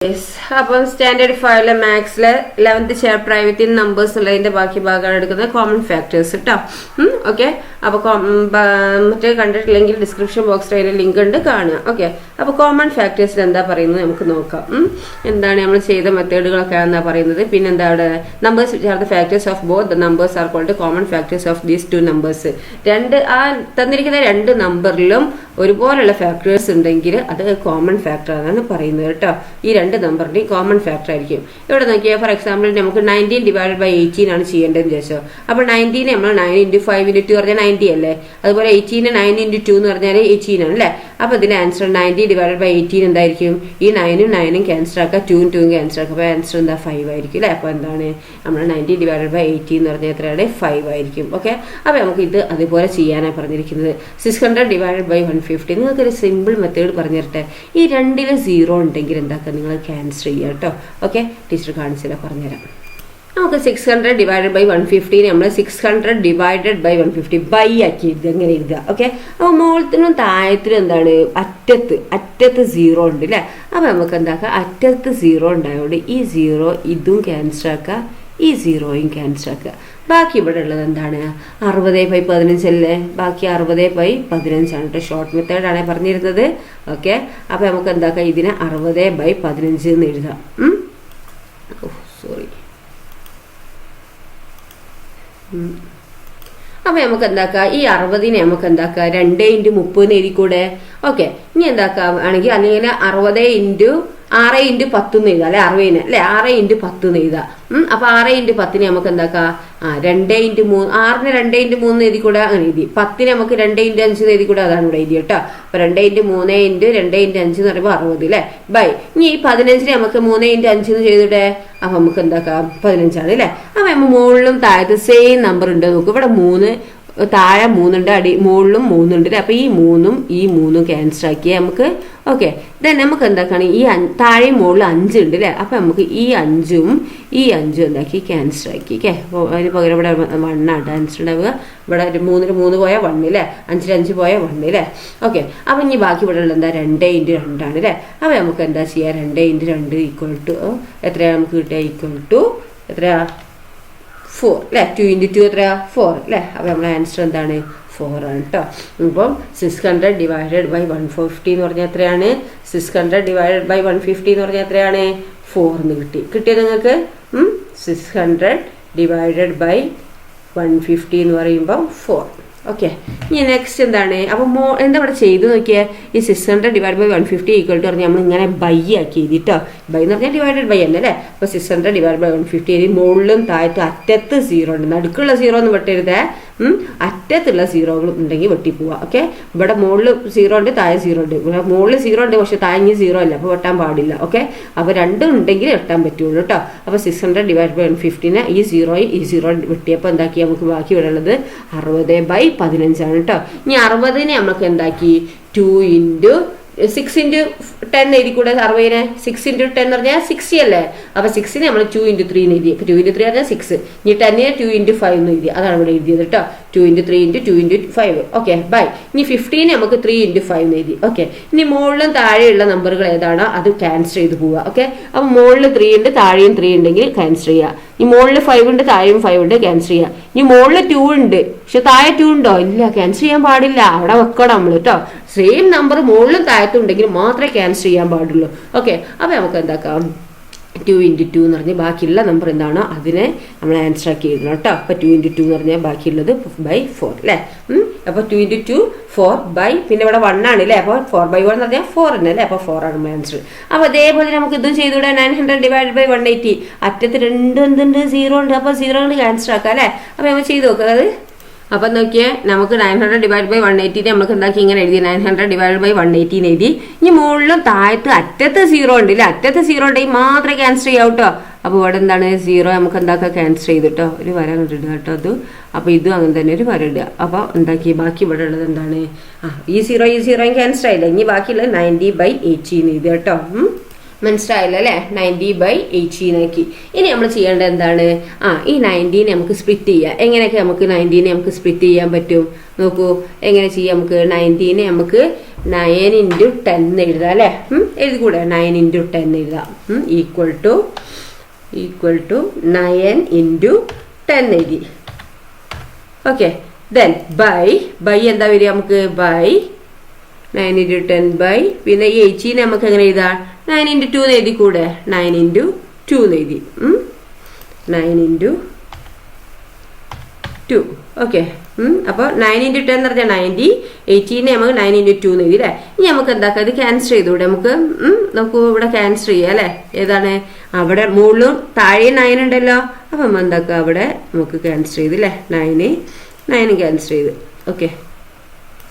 Yes. അപ്പം standard 5 മാത്സിലെ 11th chapter ആയി within numbers ഉള്ളതിന്റെ ബാക്കി ഭാഗമാണ് എടുക്കുന്നത് കോമൺ ഫാക്ടേഴ്സ് കേട്ടോ. ഓക്കെ. അപ്പോൾ മറ്റേ കണ്ടിട്ടില്ലെങ്കിൽ ഡിസ്ക്രിപ്ഷൻ ബോക്സിൽ അതിൻ്റെ ലിങ്ക് ഉണ്ട്, കാണുക. ഓക്കെ. അപ്പോൾ കോമൺ ഫാക്ടേഴ്സിൽ എന്താ പറയുന്നത് നമുക്ക് നോക്കാം. എന്താണ് നമ്മൾ ചെയ്ത മെത്തേഡുകളൊക്കെ എന്താ പറയുന്നത്, പിന്നെ എന്താ അവിടെ numbers which are the factors of both the numbers are called common factors of these two numbers. തന്നിരിക്കുന്ന രണ്ട് നമ്പറിലും ഒരുപോലുള്ള ഫാക്ടേഴ്സ് ഉണ്ടെങ്കിൽ അത് കോമൺ ഫാക്ടർ ആണെന്ന് പറയുന്നത് കേട്ടോ. ഈ രണ്ട് നമ്പറിൻ്റെയും കോമൺ ഫാക്ടർ ആയിരിക്കും. ഇവിടെ നോക്കിയാൽ ഫോർ എക്സാമ്പിൾ നമുക്ക് 19 ഡിവൈഡഡ് ബൈ 18 ആണ് ചെയ്യേണ്ടതെന്ന് ചോദിച്ചോ. അപ്പോൾ 19 നമ്മൾ 9 × 5 × 2 പറഞ്ഞാൽ 90 അല്ലേ. അതുപോലെ 18 9 × 2 എന്ന് പറഞ്ഞാൽ 18 ആണ് അല്ലേ. അപ്പോൾ ഇതിന്റെ ആൻസർ 90 ഡിവൈഡഡ് ബൈ 18 എന്തായിരിക്കും? ഈ 9ഉം 9ഉം ക്യാൻസൽ ആക്കുക, 2ഉം 2ഉം ക്യാൻസൽ ആക്കുക. അപ്പോൾ ആൻസർ എന്താ 5 ആയിരിക്കും അല്ലേ. അപ്പോൾ എന്താണ് നമ്മൾ 90 ഡിവൈഡഡ് ബൈ 18 എന്ന് പറഞ്ഞാൽ എത്രയാണ്? 5 ആയിരിക്കും. ഓക്കെ. അപ്പോൾ നമുക്ക് ഇത് അതുപോലെ ചെയ്യാനാണ് പറഞ്ഞിരിക്കുന്നത്. 600 ഡിവൈഡഡ് ബൈ 150. നിങ്ങൾക്കൊരു സിമ്പിൾ മെത്തേഡ് പറഞ്ഞു തരട്ടെ. ഈ രണ്ടിൽ 0 ഉണ്ടെങ്കിൽ എന്താക്കുക, നിങ്ങൾ ക്യാൻസൽ ചെയ്യുക കേട്ടോ. ഓക്കെ. ടീച്ചർ കാണിച്ചില്ല, പറഞ്ഞുതരാം. നമുക്ക് 600 ഡിവൈഡഡ് ബൈ 150 നമ്മൾ 600 ഡിവൈഡഡ് ബൈ 150 ബൈ ആക്കി എഴുതുക, അങ്ങനെ എഴുതുക. ഓക്കെ. അപ്പോൾ മുകളിലും താഴത്തിനും എന്താണ്, അറ്റത്ത് 0 ഉണ്ട് അല്ലേ. അപ്പോൾ നമുക്ക് എന്താക്കുക, അറ്റത്ത് 0 ഉണ്ടായതുകൊണ്ട് ഈ 0 ഇതും ക്യാൻസൽ ആക്കുക, ഈ 0യും ക്യാൻസൽ ആക്കുക. ബാക്കി ഇവിടെ ഉള്ളത് എന്താണ്, 60/15 അല്ലേ. ബാക്കി 60/15 ആണ് കേട്ടോ. ഷോർട്ട് മെത്തേഡാണ് പറഞ്ഞിരുന്നത്. ഓക്കെ. അപ്പോൾ നമുക്ക് എന്താക്കാം, ഇതിനെ 60/15 എന്ന് എഴുതാം. സോറി. അപ്പോൾ നമുക്ക് എന്താക്കാം, ഈ 60നെ നമുക്ക് എന്താക്കാം 2 × 30 എഴുതിക്കൂടെ. ഓക്കെ. ഇനി എന്താക്കാം ആണെങ്കിൽ അല്ലെങ്കിൽ 60 × 6 × 10 എന്ന് എഴുതാം അല്ലെ. 60 അല്ലെ 6 × 10 എന്ന് എഴുതാം. അപ്പൊ 6 × 10 നമുക്ക് എന്താക്കാം 2 × 3. 6ന് 2 × 3 എഴുതി കൂടെ, അങ്ങനെ എഴുതി. 10ന് നമുക്ക് 2 × 5 എഴുതി കൂടെ, അതാണ് ഇവിടെ എഴുതി കേട്ടോ. അപ്പൊ 2 × 3 × 2 × 5 എന്ന് പറയുമ്പോൾ 60 അല്ലേ. ബൈ. ഇനി ഈ 15ന് നമുക്ക് 3 × 5 എന്ന് ചെയ്തിട്ടെ. അപ്പൊ നമുക്ക് എന്താക്കാം 15 ആണ് അല്ലേ. അപ്പൊ നമ്മൾ മുകളിലും താഴത്ത് സെയിം നമ്പർ ഉണ്ട് നോക്കും. ഇവിടെ 3 താഴെ 3 ഉണ്ട്, മുകളിലും 3 ഉണ്ട്. അപ്പൊ ഈ 3ഉം ക്യാൻസൽ ആക്കിയേ നമുക്ക്. ഓക്കെ. ദെൻ നമുക്ക് എന്താക്കാണ്, ഈ താഴെയും മുകളിൽ 5 ഉണ്ട് അല്ലേ. അപ്പൊ നമുക്ക് ഈ 5ഉം എന്താക്കി ക്യാൻസൽ ആക്കി. ഓക്കെ. അപ്പോൾ അതിന് പകരം ഇവിടെ 1 ആണ് ആൻസർ ഉണ്ടാവുക. ഇവിടെ 3ന് 3 പോയാൽ 1 അല്ലേ, 5ന് 5 പോയാൽ 1 അല്ലേ. ഓക്കെ. അപ്പൊ ഇനി ബാക്കി ഇവിടെ ഉള്ളത് എന്താ, 2 × 2 ആണ് അല്ലേ. അപ്പൊ നമുക്ക് എന്താ ചെയ്യാ, 2 × 2 ഈക്വൽ ടു എത്രയാണ് നമുക്ക് കിട്ടുക, ഈക്വൽ ടു എത്രയാ 4 അല്ലേ. 2 × 2 എത്രയാ 4 അല്ലേ. അപ്പോൾ നമ്മുടെ ആൻസർ എന്താണ് 4 ആണ് കേട്ടോ. ഇപ്പം 600 ഡിവൈഡഡ് ബൈ 150 എന്ന് പറഞ്ഞാൽ എത്രയാണ്, 600 ഡിവൈഡഡ് ബൈ 150 എന്ന് പറഞ്ഞാൽ എത്രയാണ് 4 എന്ന് കിട്ടിയത് നിങ്ങൾക്ക്. 600 ഡിവൈഡഡ് ബൈ 150 എന്ന് പറയുമ്പോൾ 4. ഓക്കെ. ഇനി നെക്സ്റ്റ് എന്താണ്, അപ്പോൾ എന്താ ഇവിടെ ചെയ്ത് നോക്കിയാൽ ഈ 600 ഡിവൈഡ് ബൈ 150 ഈക്വൽ ടു പറഞ്ഞാൽ നമ്മൾ ഇങ്ങനെ ബൈ ആക്കി എഴുതിട്ടോ. ബൈ എന്ന് പറഞ്ഞാൽ ഡിവൈഡഡ് ബൈ അല്ലേ അല്ലേ. അപ്പോൾ 600 ഡിവൈഡ് ബൈ 150 എഴുതി. മുകളിലും താഴത്തും അറ്റത്ത് 0 ഉണ്ട്, നടുക്കുള്ള 0 ഒന്നും വെട്ടരുതേ. അറ്റത്തുള്ള 0കൾ ഉണ്ടെങ്കിൽ വെട്ടിപ്പോവുക. ഓക്കെ. ഇവിടെ മുകളിൽ 0 ഉണ്ട്, താഴെ 0 ഉണ്ട്. ഇവിടെ മുകളിൽ 0 ഉണ്ട്, പക്ഷെ താഴെ 0 അല്ല, അപ്പോൾ വെട്ടാൻ പാടില്ല. ഓക്കെ. അപ്പോൾ രണ്ടും ഉണ്ടെങ്കിൽ വെട്ടാൻ പറ്റുള്ളൂ കേട്ടോ. അപ്പോൾ 600 ഡിവൈഡ് ബൈ 150നെ ഈ 0 വെട്ടിയപ്പോൾ എന്താക്കി നമുക്ക് ബാക്കി വരുള്ളത് 60/15 ആണ് കേട്ടോ. ഇനി 60നെ നമുക്ക് എന്താക്കി 2 × 6 × 10 എഴുതി കൂടെ. 60നെ 6 × 10 എന്ന് പറഞ്ഞാൽ 60 അല്ലേ. അപ്പൊ 6നെ നമ്മൾ 2 × 3 എന്ന് എഴുതി. 2 × 3 പറഞ്ഞാൽ 6. ഇനി 10നെ 2 × 5 എന്ന് എഴുതി. അതാണ് ഇവിടെ എഴുതിയത് കേട്ടോ. 2 × 3 × 2 × 5. ഓക്കെ. ബൈ. ഇനി 15നെ നമുക്ക് 3 × 5 എന്ന് എഴുതി. ഓക്കെ. ഇനി മുകളിലും താഴെയുള്ള നമ്പറുകൾ ഏതാണോ അത് ക്യാൻസൽ ചെയ്ത് പോവുക. ഓക്കെ. അപ്പൊ മുകളിൽ 3 ഉണ്ട്, താഴെയും 3 ഉണ്ടെങ്കിൽ ക്യാൻസൽ ചെയ്യുക. ഈ മുകളിൽ 5 ഉണ്ട്, താഴെയും 5 ഉണ്ട്, ക്യാൻസൽ ചെയ്യുക. ഇനി മുകളിൽ 2 ഉണ്ട്, പക്ഷെ താഴെ 2 ഉണ്ടോ, ഇല്ല, ക്യാൻസൽ ചെയ്യാൻ പാടില്ല, അവിടെ വെക്കണം നമ്മൾ കേട്ടോ. സെയിം നമ്പർ മുകളിലും താഴത്തും ഉണ്ടെങ്കിൽ മാത്രമേ ക്യാൻസൽ ചെയ്യാൻ പാടുള്ളൂ. ഓക്കെ. അപ്പോൾ നമുക്ക് എന്താക്കാം 2 × 2 എന്ന് പറഞ്ഞാൽ ബാക്കിയുള്ള നമ്പർ എന്താണോ അതിനെ നമ്മൾ ആൻസർ ആക്കി എഴുതണം കേട്ടോ. അപ്പോൾ 2 × 2 എന്ന് പറഞ്ഞാൽ ബാക്കിയുള്ളത് 4 അല്ലേ. അപ്പോൾ 2 × 2 4 ബൈ പിന്നെ ഇവിടെ 1 ആണ് അല്ലേ. അപ്പോൾ 4/1 എന്ന് പറഞ്ഞാൽ 4 തന്നെ അല്ലേ. അപ്പോൾ 4 ആണ് ആൻസർ. അപ്പോൾ അതേപോലെ നമുക്ക് ഇതും ചെയ്തുകൂടെ. 900 ഡിവൈഡ് ബൈ 180. അറ്റത്ത് 2 എന്തുണ്ട്, 0 ഉണ്ട്. അപ്പോൾ 0 കൊണ്ട് ക്യാൻസൽ ആക്കാം അല്ലേ. അപ്പോൾ നമ്മൾ ചെയ്ത് നോക്കുക അത്. അപ്പം നോക്കിയാൽ നമുക്ക് 900 ഡിവൈഡ് ബൈ 180 നമുക്ക് എന്താക്കി ഇങ്ങനെ എഴുതി. 900 ഡിവൈഡ് ബൈ 180 എഴുതി. ഇനി മുകളിലും താഴത്ത് അറ്റത്ത് 0 ഉണ്ട് ഇല്ലേ. അറ്റത്ത് 0 ഉണ്ടെങ്കിൽ മാത്രമേ ക്യാൻസൽ ചെയ്യാവൂ കേട്ടോ. അപ്പോൾ ഇവിടെ എന്താണ് 0 നമുക്ക് എന്താക്കാം ക്യാൻസൽ ചെയ്തിട്ടോ, ഒരു വര ഇടുക കേട്ടോ അത്. അപ്പോൾ ഇതും അങ്ങനെ തന്നെ ഒരു വര ഇടുക. അപ്പോൾ എന്താക്കി ബാക്കി ഇവിടെ ഉള്ളത് എന്താണ്, ഈ 0 ക്യാൻസൽ ആയില്ല. ഇനി ബാക്കിയുള്ളത് 90/18 എഴുതുക കേട്ടോ. മനസ്സിലായല്ലോ അല്ലേ? 90/18 ആക്കി. ഇനി നമ്മൾ ചെയ്യേണ്ടത് എന്താണ്? ഈ 90 നമുക്ക് സ്പ്ലിറ്റ് ചെയ്യാം. എങ്ങനെയൊക്കെ നമുക്ക് 90 നമുക്ക് സ്പ്ലിറ്റ് ചെയ്യാൻ പറ്റും നോക്കൂ. എങ്ങനെ ചെയ്യാം? നമുക്ക് 90 നമുക്ക് 9 × 10 എഴുതാം അല്ലേ? എഴുതിക്കൂടെ? 9 × 10 എഴുതാം. ഈക്വൽ ടു 9 × 10 എഴുതി. ഓക്കെ. ദെൻ ബൈ എന്താ വരിക? നമുക്ക് ബൈ 9 × 10 പിന്നെ ഈ 18 നമുക്ക് എങ്ങനെ എഴുതാം? 9 × 2 എഴുതി കൂടെ? 9 × 2 എഴുതി. 9 × 2. ഓക്കെ. അപ്പോൾ 9 × 10 എന്ന് പറഞ്ഞാൽ 90, 18 നമുക്ക് 9 × 2 എഴുതി അല്ലേ? ഇനി നമുക്ക് എന്താക്കാം? ഇത് ക്യാൻസൽ ചെയ്തുകൂടെ? നമുക്ക് ഇവിടെ ക്യാൻസൽ ചെയ്യാം അല്ലേ? ഏതാണ്? അവിടെ മുകളിലും താഴെ 9 ഉണ്ടല്ലോ. അപ്പം എന്താക്കുക? അവിടെ നമുക്ക് ക്യാൻസൽ ചെയ്ത് അല്ലേ? 9 ക്യാൻസൽ ചെയ്ത്. ഓക്കെ.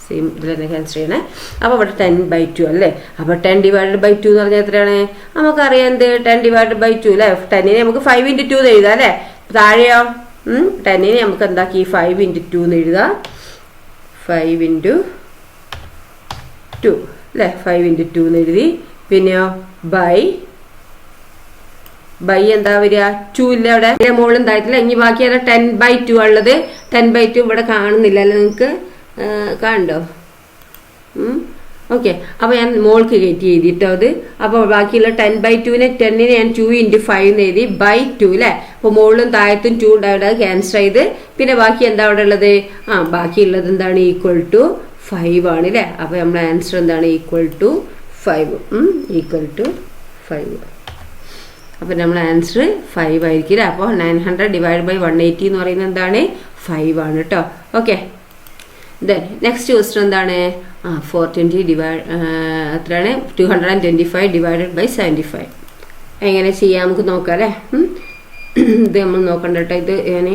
സെയിം ഇതിൽ തന്നെ ക്യാൻസൽ ചെയ്യണേ. അപ്പോൾ ഇവിടെ 10/2 അല്ലേ? അപ്പോൾ 10/2 എന്ന് പറഞ്ഞാൽ എത്രയാണ്? നമുക്കറിയാം എന്ത്? 10/2 അല്ലേ? 10 നമുക്ക് 5 × 2 എഴുതാം അല്ലേ? താഴെയോ 10 നമുക്ക് എന്താക്കി? 5 × 2 എന്ന് എഴുതാം. 5 × 2 അല്ലേ? 5 × 2 എന്ന് എഴുതി. പിന്നെയോ ബൈ എന്താ വരിക? 2 ഇല്ല അവിടെ, മുകളിൽ താഴത്തില്ല. ഇനി ബാക്കി 10/2 ഉള്ളത്. 10/2 ഇവിടെ കാണുന്നില്ല അല്ലേ? നിങ്ങൾക്ക് കണ്ടോ? ഓക്കെ. അപ്പോൾ ഞാൻ മോൾക്ക് കയറ്റി എഴുതിയിട്ടോ അത്. അപ്പോൾ ബാക്കിയുള്ള 10/2 10 ഞാൻ 2 × 5 എഴുതി. /2 അല്ലേ? അപ്പോൾ മുകളിലും താഴത്തും 2 ഉണ്ടായത് ക്യാൻസൽ ചെയ്ത്. പിന്നെ ബാക്കി എന്താ അവിടെ ഉള്ളത്? ബാക്കിയുള്ളത് എന്താണ്? ഈക്വൽ ടു 5 ആണ് അല്ലേ? അപ്പോൾ നമ്മുടെ ആൻസർ എന്താണ്? Equal to 5. Equal to 5. അപ്പോൾ നമ്മുടെ ആൻസർ 5 ആയിരിക്കില്ല. അപ്പോൾ 900 / 180 എന്ന് പറയുന്നത് എന്താണ്? 5 ആണ് കേട്ടോ. ഓക്കെ. ദെൻ നെക്സ്റ്റ് ക്വസ്റ്റ്യൻ എന്താണ്? 420 എത്രയാണ്? 225 / 75. എങ്ങനെ ചെയ്യാം നമുക്ക് നോക്കാം അല്ലേ? ഇത് നമ്മൾ നോക്കണ്ട കേട്ടോ. ഇത് ഞാൻ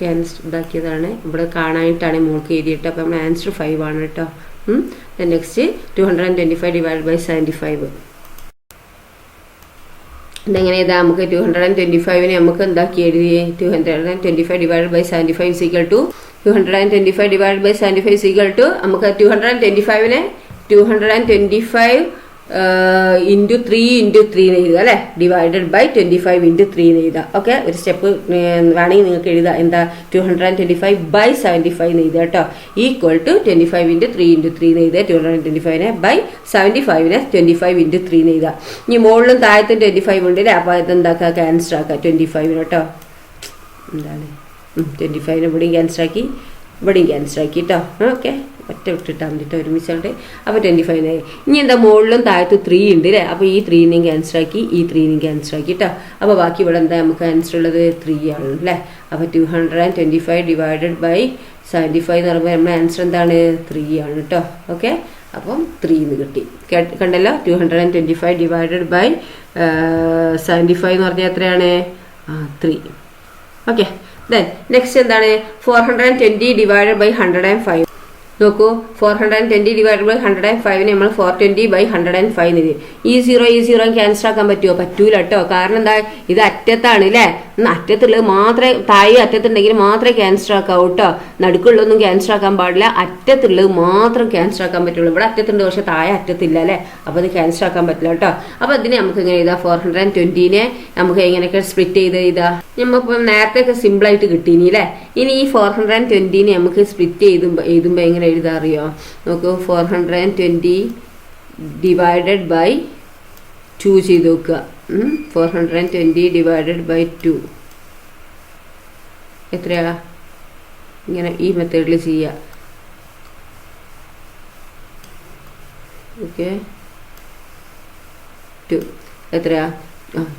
ക്യാൻസൽ ഇതാക്കിയതാണ്. ഇവിടെ കാണാനായിട്ടാണ് മോൾക്ക് എഴുതിയിട്ട്. അപ്പോൾ നമ്മുടെ ആൻസർ 5 ആണ് കേട്ടോ. Then next 225 / 75. ഇതെങ്ങനെ ഇതാ? നമുക്ക് 225 നമുക്ക് എന്താക്കി എഴുതി? 225 / 75 ഈക്വൽ ടു 225 / 75 ഈക്വൽ ടു നമുക്ക് 225 225 × 3 × 3 എഴുതുക അല്ലേ? ഡിവൈഡഡ് ബൈ 25 × 3 എഴുതുക. ഓക്കെ. ഒരു സ്റ്റെപ്പ് വേണമെങ്കിൽ നിങ്ങൾക്ക് എഴുതാം. എന്താ? 225 / 75 എഴുതുക കേട്ടോ. ഈക്വൽ ടു 25 × 3 × 3 എഴുതുക. 225 / 75 25 × 3 എഴുതുക. ഇനി മുകളിലും താഴത്തും 25 ഉണ്ട് അല്ലേ? അപ്പോൾ ഇതെന്താക്കുക? ക്യാൻസൽ ആക്കുക 25 കേട്ടോ. എന്താണ്? 25 ഇവിടെയും ക്യാൻസൽ ആക്കി കേട്ടോ. ഓക്കെ. ഒറ്റ വിട്ടിട്ടാൽ മതി കേട്ടോ, ഒരുമിച്ചുണ്ട്. അപ്പോൾ 25 ആയി. ഇനി എന്താ? മുകളിലും താഴത്തും 3 ഉണ്ട് അല്ലേ? അപ്പോൾ ഈ 3 ക്യാൻസൽ ആക്കി, ഈ 3 ക്യാൻസൽ ആക്കി കേട്ടോ. അപ്പോൾ ബാക്കി ഇവിടെ എന്താ നമുക്ക് ആൻസർ ഉള്ളത്? 3 ആണ് അല്ലേ? അപ്പോൾ 225 ഡിവൈഡഡ് ബൈ 75 എന്ന് പറയുമ്പോൾ നമ്മുടെ ആൻസർ എന്താണ്? 3 ആണ് കേട്ടോ. ഓക്കെ. അപ്പം 3 എന്ന് കിട്ടി. കണ്ടല്ലോ? 225 ഡിവൈഡഡ് ബൈ 75 എന്ന് പറഞ്ഞാൽ എത്രയാണ്? 3. ഓക്കെ. ദെൻ നെക്സ്റ്റ് എന്താണ്? 420 ഡിവൈഡഡ് ബൈ 105. നോക്കൂ, 420 ഡിവൈഡഡ് ബൈ 105 നമ്മൾ 420 / 105 എഴുതി. ഈ 0 ക്യാൻസൽ ആക്കാൻ പറ്റുമോ? പറ്റൂല കേട്ടോ. കാരണം എന്താ? ഇത് അറ്റത്താണ് അല്ലേ? അറ്റത്തുള്ളത് മാത്രമേ, താഴെ അറ്റത്തുണ്ടെങ്കിൽ മാത്രമേ ക്യാൻസൽ ആക്കാവൂ കേട്ടോ. നടുക്കുള്ളതൊന്നും ക്യാൻസൽ ആക്കാൻ പാടില്ല. അറ്റത്തുള്ളത് മാത്രം ക്യാൻസൽ ആക്കാൻ പറ്റുള്ളൂ. ഇവിടെ അറ്റത്തുണ്ട്, പക്ഷെ താഴെ അറ്റത്തില്ല അല്ലേ? അപ്പോൾ അത് ക്യാൻസൽ ആക്കാൻ പറ്റില്ല കേട്ടോ. അപ്പോൾ ഇതിനെ നമുക്ക് എങ്ങനെ എഴുതാം? 420 നമുക്ക് എങ്ങനെയൊക്കെ സ്പ്ലിറ്റ് ചെയ്ത് എഴുതാം? നമ്മളിപ്പോൾ നേരത്തെ ഒക്കെ സിമ്പിളായിട്ട് കിട്ടീനി അല്ലേ? ഇനി ഈ 420 നമുക്ക് സ്പ്ലിറ്റ് എഴുതുമ്പോൾ എങ്ങനെ എഴുതാ അറിയോ? നോക്കൂ, 420 ഡിവൈഡഡ് ബൈ 2 ചെയ്ത് നോക്കുക. 420 ഡിവൈഡഡ് ബൈ 2 എത്രയാ? ഇങ്ങനെ ഈ മെത്തേഡിൽ ചെയ്യുക. ഓക്കെ. 2 എത്രയാ?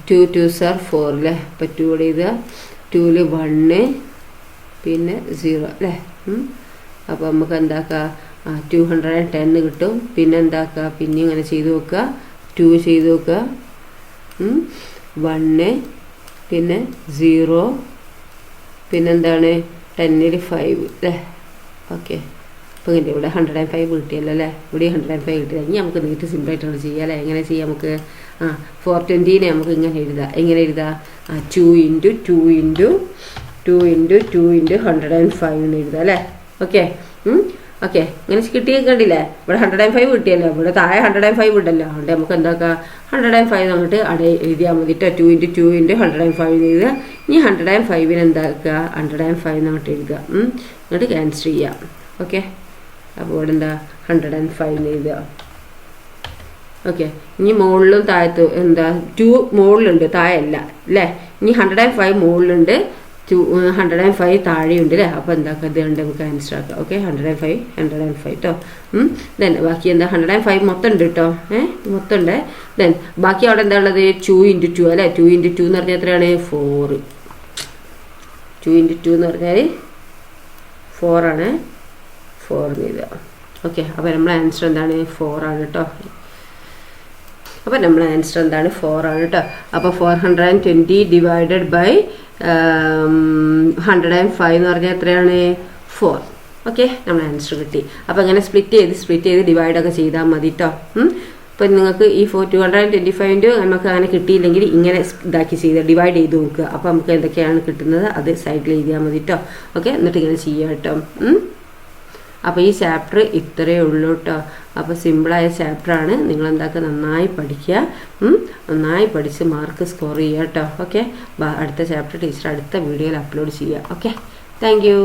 2 2s are 4 അല്ലേ? അപ്പോൾ 2 ഇവിടെ എഴുതുക. 2ൽ 1 പിന്നെ 0 അല്ലേ? അപ്പോൾ നമുക്ക് എന്താക്കുക? 210 കിട്ടും. പിന്നെ എന്താക്കുക? പിന്നെ ഇങ്ങനെ ചെയ്ത് നോക്കുക. 2 ചെയ്ത് നോക്കുക. 1 പിന്നെ 0 പിന്നെന്താണ്? 10ൽ 5 അല്ലേ? ഓക്കെ. അപ്പോൾ ഇങ്ങനെ ഇവിടെ 105 കിട്ടിയല്ലോ അല്ലേ? ഇവിടെ 105 കിട്ടില്ല. ഇനി നമുക്ക് നീട്ട് സിമ്പിളായിട്ടാണ് ചെയ്യുക അല്ലേ? എങ്ങനെ ചെയ്യാം നമുക്ക്? 420 നമുക്ക് ഇങ്ങനെ എഴുതാം. എങ്ങനെ എഴുതാം? 2 × 2 × 2 × 2 × 105 എന്ന് എഴുതാം അല്ലേ? ഓക്കെ. ഓക്കെ. ഇങ്ങനെ കിട്ടിയ കണ്ടില്ലേ? ഇവിടെ 105 കിട്ടിയല്ലോ. ഇവിടെ താഴെ 105 ഉണ്ടല്ലോ. അതുകൊണ്ട് നമുക്ക് എന്താക്കാം? 105 അങ്ങോട്ട് എഴുതിയാൽ മതി കേട്ടോ. 2 × 2 × 105 എഴുതുക. ഇനി 105 എന്താക്കുക, 105 അങ്ങോട്ട് എഴുതുക. എന്നിട്ട് ക്യാൻസൽ ചെയ്യാം. ഓക്കെ, അപ്പോൾ ഇവിടെ എന്താ 105 എഴുതുക. ഓക്കെ, ഇനി മുകളിലും താഴത്ത് എന്താ 2 മുകളിലുണ്ട്, താഴെയല്ല അല്ലേ. ഇനി 105 മുകളിലുണ്ട്, 105 താഴെയുണ്ട് അല്ലേ. അപ്പോൾ എന്താക്കുക, ഇത് രണ്ട് നമുക്ക് ആൻസർ ആക്കാം. ഓക്കെ, 105 കേട്ടോ. ദെൻ ബാക്കി എന്താ 105 മൊത്തം ഉണ്ട് കേട്ടോ. മൊത്തം ഉണ്ട്. ദെൻ ബാക്കി അവിടെ എന്താ ഉള്ളത്, 2 × 2 അല്ലേ. 2 × 2 എന്ന് പറഞ്ഞാൽ എത്രയാണ്, 4. 2 × 2 എന്ന് പറഞ്ഞാൽ 4 ആണ്. 4 എഴുതുക. ഓക്കെ, അപ്പോൾ നമ്മളെ ആൻസർ എന്താണ്, 4 ആണ് കേട്ടോ. അപ്പോൾ നമ്മളെ ആൻസർ എന്താണ്, 4 ആണ് കേട്ടോ. അപ്പോൾ 420 ഡിവൈഡഡ് ബൈ 105 എന്ന് പറഞ്ഞാൽ എത്രയാണ്, 4. ഓക്കെ, നമ്മൾ ആൻസർ കിട്ടി. അപ്പോൾ ഇങ്ങനെ സ്പ്ലിറ്റ് ചെയ്ത് ഡിവൈഡൊക്കെ ചെയ്താൽ മതി കേട്ടോ. ഇപ്പം നിങ്ങൾക്ക് ഈ 225 നമുക്ക് അങ്ങനെ കിട്ടിയില്ലെങ്കിൽ ഇങ്ങനെ ഇതാക്കി ഡിവൈഡ് ചെയ്ത് നോക്കുക. അപ്പോൾ നമുക്ക് എന്തൊക്കെയാണ് കിട്ടുന്നത് അത് സൈഡിൽ എഴുതിയാൽ മതി കേട്ടോ. ഓക്കെ, എന്നിട്ട് ഇങ്ങനെ ചെയ്യാം കേട്ടോ. അപ്പോൾ ഈ ചാപ്റ്റർ ഇത്രയേ ഉള്ളൂ കേട്ടോ. അപ്പോൾ സിമ്പിളായ ചാപ്റ്ററാണ്. നിങ്ങൾ എന്താക്കുക, നന്നായി പഠിക്കുക. നന്നായി പഠിച്ച് മാർക്ക് സ്കോർ ചെയ്യുക കേട്ടോ. ഓക്കെ, അടുത്ത ചാപ്റ്റർ ടീച്ചർ അടുത്ത വീഡിയോയിൽ അപ്ലോഡ് ചെയ്യുക. Okay, thank you.